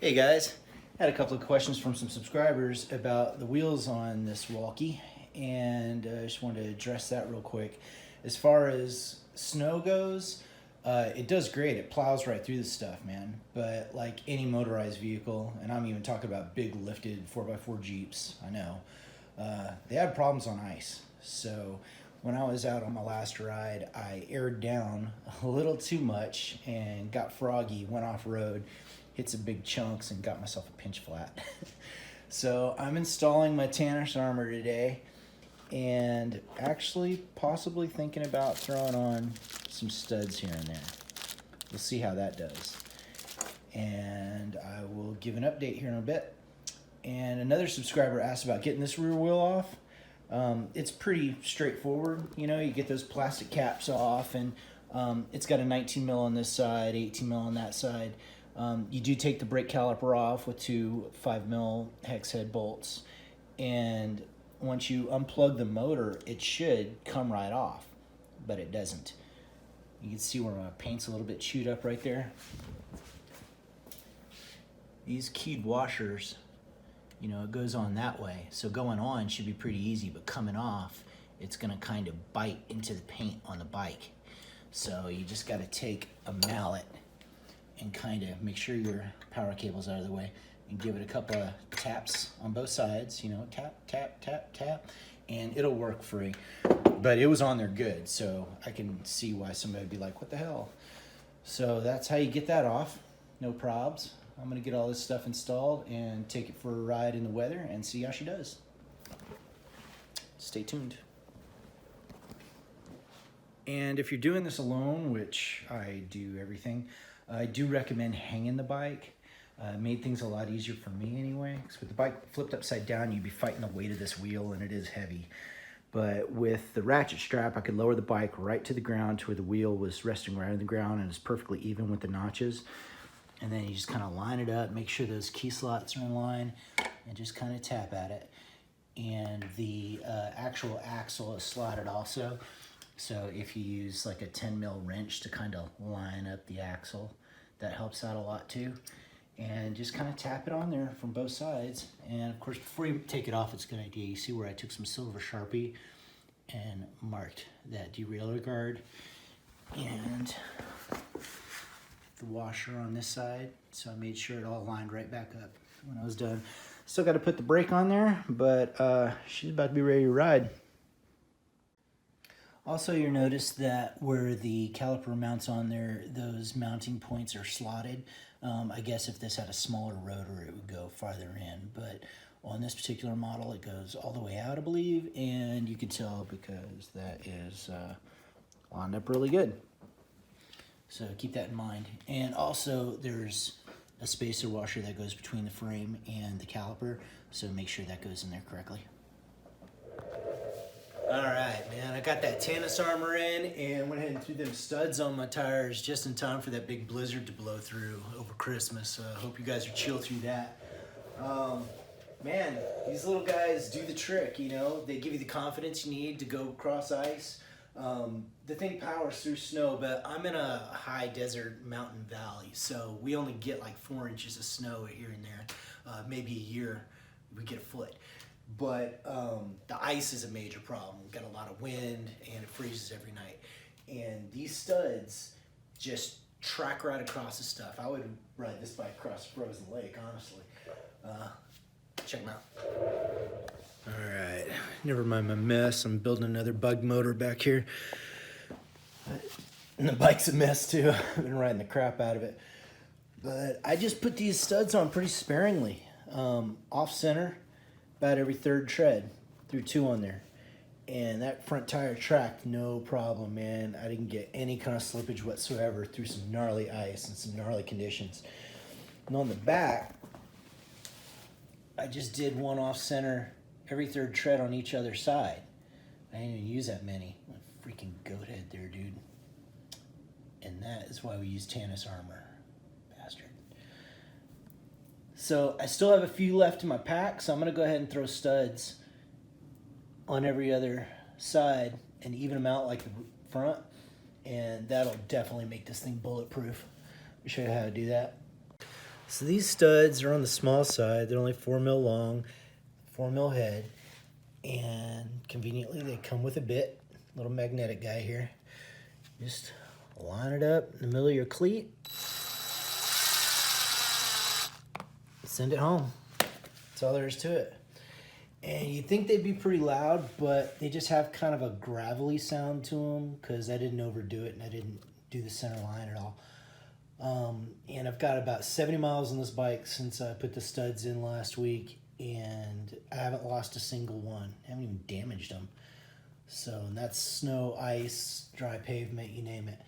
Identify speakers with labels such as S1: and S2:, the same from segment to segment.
S1: Hey guys, had a couple of questions from some subscribers about the wheels on this Wallke, and I just wanted to address that real quick. As far as snow goes, it does great. It plows right through the stuff, man. But like any motorized vehicle, and I'm even talking about big lifted 4x4 Jeeps, I know, they have problems on ice. So when I was out on my last ride, I aired down a little too much and got froggy, went off road, hit some big chunks and got myself a pinch flat. So I'm installing my Tannus Armour today and actually possibly thinking about throwing on some studs here and there. We'll see how that does. And I will give an update here in a bit. And another subscriber asked about getting this rear wheel off. It's pretty straightforward. You know, you get those plastic caps off, and it's got a 19 mil on this side, 18 mil on that side. You do take the brake caliper off with two 5 mil hex head bolts, and once you unplug the motor, it should come right off, but it doesn't. You can see where my paint's a little bit chewed up right there. These keyed washers, you know, it goes on that way, so going on should be pretty easy, but coming off, it's gonna kind of bite into the paint on the bike. So you just gotta take a mallet and kind of make sure your power cable's out of the way and give it a couple of taps on both sides, you know, tap, tap, tap, tap, and it'll work free. But it was on there good, so I can see why somebody would be like, what the hell? So that's how you get that off, no probs. I'm gonna get all this stuff installed and take it for a ride in the weather and see how she does. Stay tuned. And if you're doing this alone, which I do everything, I do recommend hanging the bike. Made things a lot easier for me anyway, because with the bike flipped upside down, you'd be fighting the weight of this wheel, and it is heavy. But with the ratchet strap, I could lower the bike right to the ground to where the wheel was resting right on the ground and it's perfectly even with the notches. And then you just kind of line it up, make sure those key slots are in line, and just kind of tap at it. And the actual axle is slotted also. So if you use like a 10 mil wrench to kind of line up the axle, that helps out a lot too. And just kind of tap it on there from both sides. And of course, before you take it off, it's a good idea. You see where I took some silver Sharpie and marked that derailleur guard and the washer on this side. So I made sure it all lined right back up when I was done. Still got to put the brake on there, but she's about to be ready to ride. Also, you'll notice that where the caliper mounts on there, those mounting points are slotted. I guess if this had a smaller rotor, it would go farther in, but on this particular model, it goes all the way out, I believe, and you can tell because that is lined up really good. So keep that in mind. And also, there's a spacer washer that goes between the frame and the caliper, so make sure that goes in there correctly. All right, man, I got that Tannus Armour in and went ahead and threw them studs on my tires just in time for that big blizzard to blow through over Christmas. Hope you guys are chill through that. Man, these little guys do the trick, you know? They give you the confidence you need to go across ice. The thing powers through snow, but I'm in a high desert mountain valley, so we only get like 4 inches of snow here and there. Maybe a year we get a foot. But the ice is a major problem. We've got a lot of wind and it freezes every night. And these studs just track right across the stuff. I would ride this bike across a frozen lake, honestly. Check them out. All right, never mind my mess. I'm building another bug motor back here. And the bike's a mess too. I've been riding the crap out of it. But I just put these studs on pretty sparingly. Off center. About every third tread, threw 2 on there. And that front tire tracked no problem, man. I didn't get any kind of slippage whatsoever through some gnarly ice and some gnarly conditions. And on the back, I just did 1 off center every third tread on each other side. I didn't even use that many. I'm a freaking goat head there, dude. And that is why we use Tannus Armour. Bastard. So I still have a few left in my pack, so I'm going to go ahead and throw studs on every other side and even them out like the front, and that'll definitely make this thing bulletproof. Let me show you how to do that. So these studs are on the small side. They're only 4 mil long, 4 mil head, and conveniently they come with a bit, little magnetic guy here. Just line it up in the middle of your cleat, send it home. That's all there is to it. And you'd think they'd be pretty loud, but they just have kind of a gravelly sound to them because I didn't overdo it and I didn't do the center line at all. And I've got about 70 miles on this bike since I put the studs in last week, and I haven't lost a single one. I haven't even damaged them. So, and that's snow, ice, dry pavement, you name it,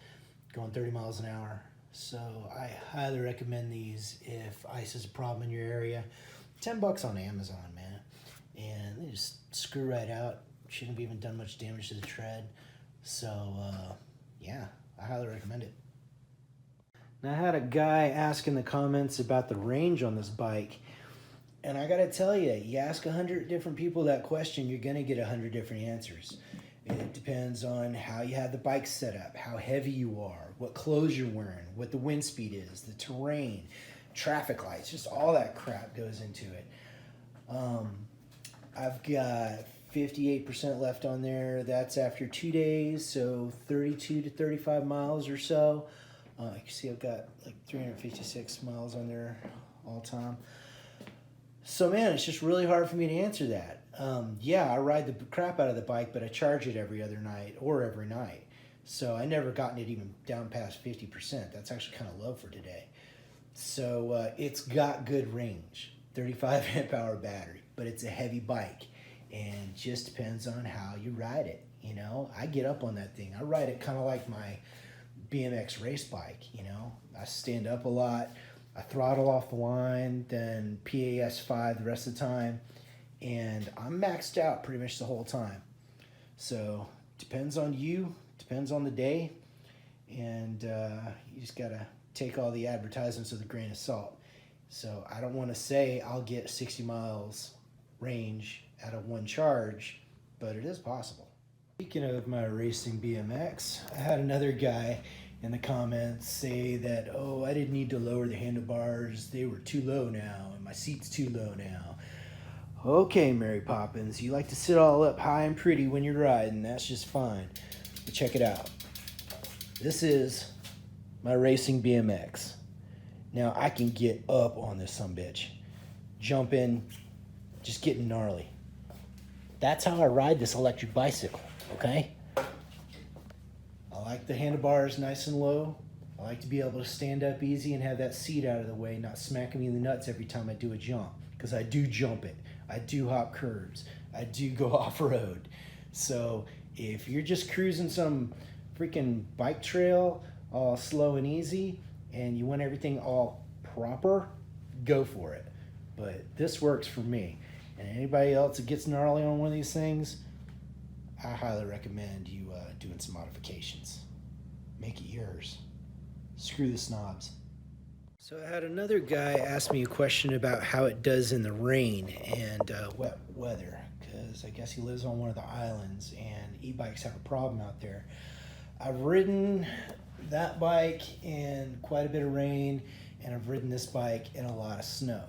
S1: going 30 miles an hour. So I highly recommend these if ice is a problem in your area. $10 on Amazon, man. And they just screw right out. Shouldn't have even done much damage to the tread. So, yeah, I highly recommend it. Now, I had a guy ask in the comments about the range on this bike. And I gotta tell you, you ask 100 different people that question, you're gonna get 100 different answers. It depends on how you have the bike set up, how heavy you are, what clothes you're wearing, what the wind speed is, the terrain, traffic lights, just all that crap goes into it. I've got 58% left on there. That's after 2 days, so 32 to 35 miles or so. You can see I've got like 356 miles on there all time. So man, it's just really hard for me to answer that. Yeah, I ride the crap out of the bike, but I charge it every other night or every night. So I never gotten it even down past 50%. That's actually kind of low for today. So it's got good range, 35 amp hour battery, but it's a heavy bike, and just depends on how you ride it. You know, I get up on that thing. I ride it kind of like my BMX race bike. You know, I stand up a lot. I throttle off the line, then PAS5 the rest of the time, and I'm maxed out pretty much the whole time. So depends on you, depends on the day, and you just gotta take all the advertisements with a grain of salt. So I don't want to say I'll get 60 miles range out of one charge, but it is possible. Speaking of my racing BMX, I had another guy in the comments say that, oh, I didn't need to lower the handlebars, they were too low now, and my seat's too low now. Okay, Mary Poppins, you like to sit all up high and pretty when you're riding, that's just fine. But check it out. This is my racing BMX. Now I can get up on this sumbitch, jumping, just getting gnarly. That's how I ride this electric bicycle, okay? I like the handlebars nice and low. I like to be able to stand up easy and have that seat out of the way, not smacking me in the nuts every time I do a jump, because I do jump it. I do hop curbs. I do go off-road. So if you're just cruising some freaking bike trail all slow and easy and you want everything all proper, go for it. But this works for me. And anybody else that gets gnarly on one of these things, I highly recommend you doing some modifications. Make it yours. Screw the snobs. So I had another guy ask me a question about how it does in the rain and wet weather, because I guess he lives on one of the islands and e-bikes have a problem out there. I've ridden that bike in quite a bit of rain, and I've ridden this bike in a lot of snow.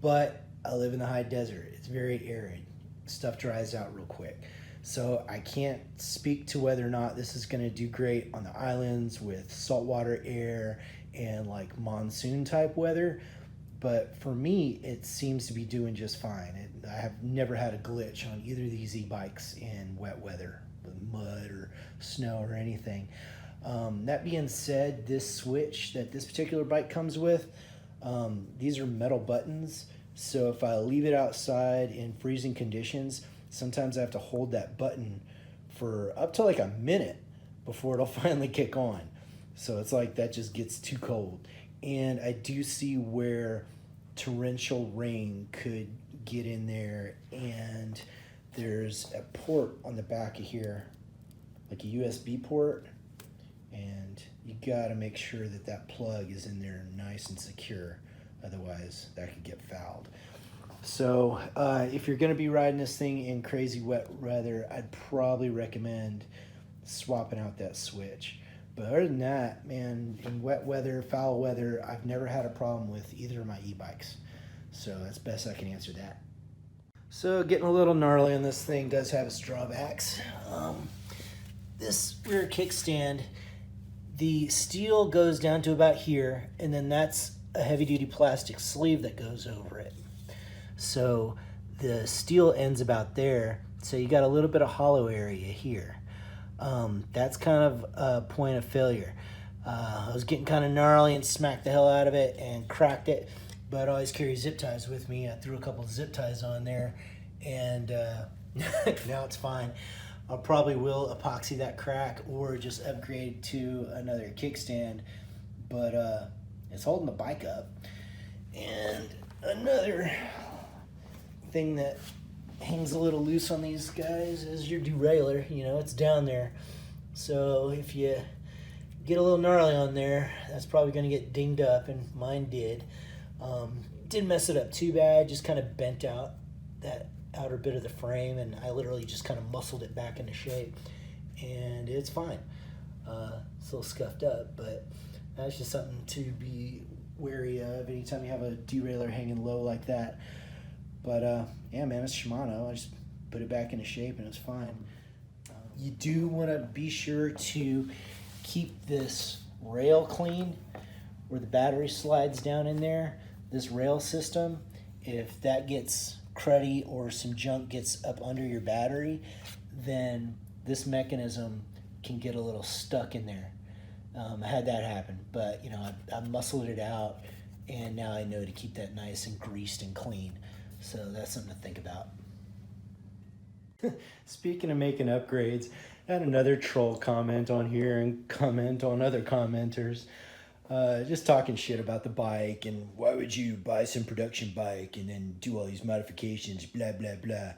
S1: But I live in the high desert. It's very arid. Stuff dries out real quick. So I can't speak to whether or not this is going to do great on the islands with saltwater air and like monsoon type weather. But for me, it seems to be doing just fine. I have never had a glitch on either of these e-bikes in wet weather with mud or snow or anything. That being said, this switch that this particular bike comes with, these are metal buttons. So if I leave it outside in freezing conditions, sometimes I have to hold that button for up to like a minute before it'll finally kick on. So it's like that just gets too cold. And I do see where torrential rain could get in there, and there's a port on the back of here, like a USB port, and you gotta make sure that that plug is in there nice and secure, otherwise that could get fouled. So if you're gonna be riding this thing in crazy wet weather, I'd probably recommend swapping out that switch. But other than that, man, in wet weather, foul weather, I've never had a problem with either of my e-bikes. So that's best I can answer that. So getting a little gnarly on this thing does have its drawbacks. This rear kickstand, the steel goes down to about here, and then that's a heavy-duty plastic sleeve that goes over it. So the steel ends about there, so you got a little bit of hollow area here. That's kind of a point of failure. I was getting kind of gnarly and smacked the hell out of it and cracked it, but I always carry zip ties with me. I threw a couple of zip ties on there, and now it's fine. I'll probably will epoxy that crack or just upgrade to another kickstand, but it's holding the bike up. And another thing that hangs a little loose on these guys is your derailleur. You know, it's down there, so if you get a little gnarly on there, that's probably going to get dinged up, and mine did. Didn't mess it up too bad, just kind of bent out that outer bit of the frame, and I literally just kind of muscled it back into shape, and it's fine. It's a little scuffed up, but that's just something to be wary of anytime you have a derailleur hanging low like that. But yeah, man, it's Shimano. I just put it back into shape and it's fine. You do want to be sure to keep this rail clean where the battery slides down in there. This rail system, if that gets cruddy or some junk gets up under your battery, then this mechanism can get a little stuck in there. I had that happen, but you know, I muscled it out, and now I know to keep that nice and greased and clean. So that's something to think about. Speaking of making upgrades, I had another troll comment on here and comment on other commenters. Just talking shit about the bike and why would you buy some production bike and then do all these modifications, blah, blah, blah.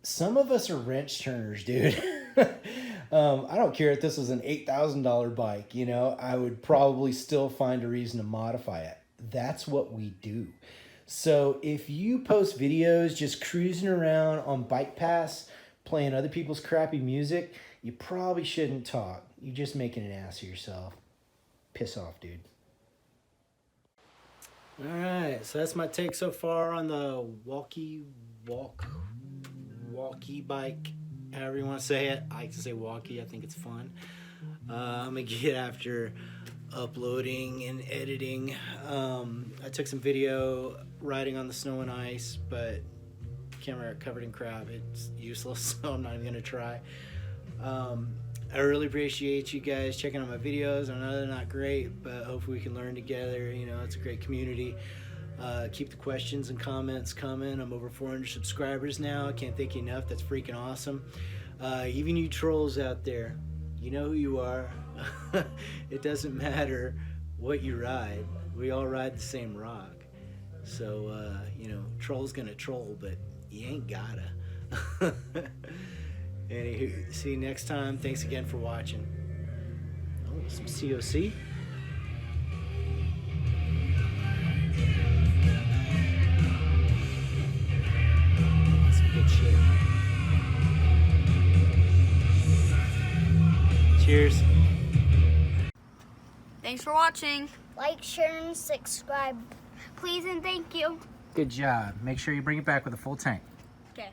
S1: Some of us are wrench turners, dude. I don't care if this was an $8,000 bike, you know, I would probably still find a reason to modify it. That's what we do. So if you post videos just cruising around on Bike Pass, playing other people's crappy music, you probably shouldn't talk. You're just making an ass of yourself. Piss off, dude. All right, so that's my take so far on the Wallke bike, however you want to say it. I like to say Wallke. I think it's fun. I'm gonna get after uploading and editing. I took some video riding on the snow and ice, but camera covered in crap. It's useless, so I'm not even gonna try. I really appreciate you guys checking out my videos. I know they're not great, but hopefully we can learn together. You know, it's a great community. Keep the questions and comments coming. I'm over 400 subscribers now. I can't thank you enough. That's freaking awesome. Even you trolls out there, you know who you are. It doesn't matter what you ride. We all ride the same rock. So, you know, troll's gonna troll, but you ain't gotta. Anywho, see you next time. Thanks again for watching. Oh, some COC. Some good shit. Cheers.
S2: Thanks for watching. Like, share, and subscribe. Please and thank you.
S1: Good job. Make sure you bring it back with a full tank.
S2: Okay.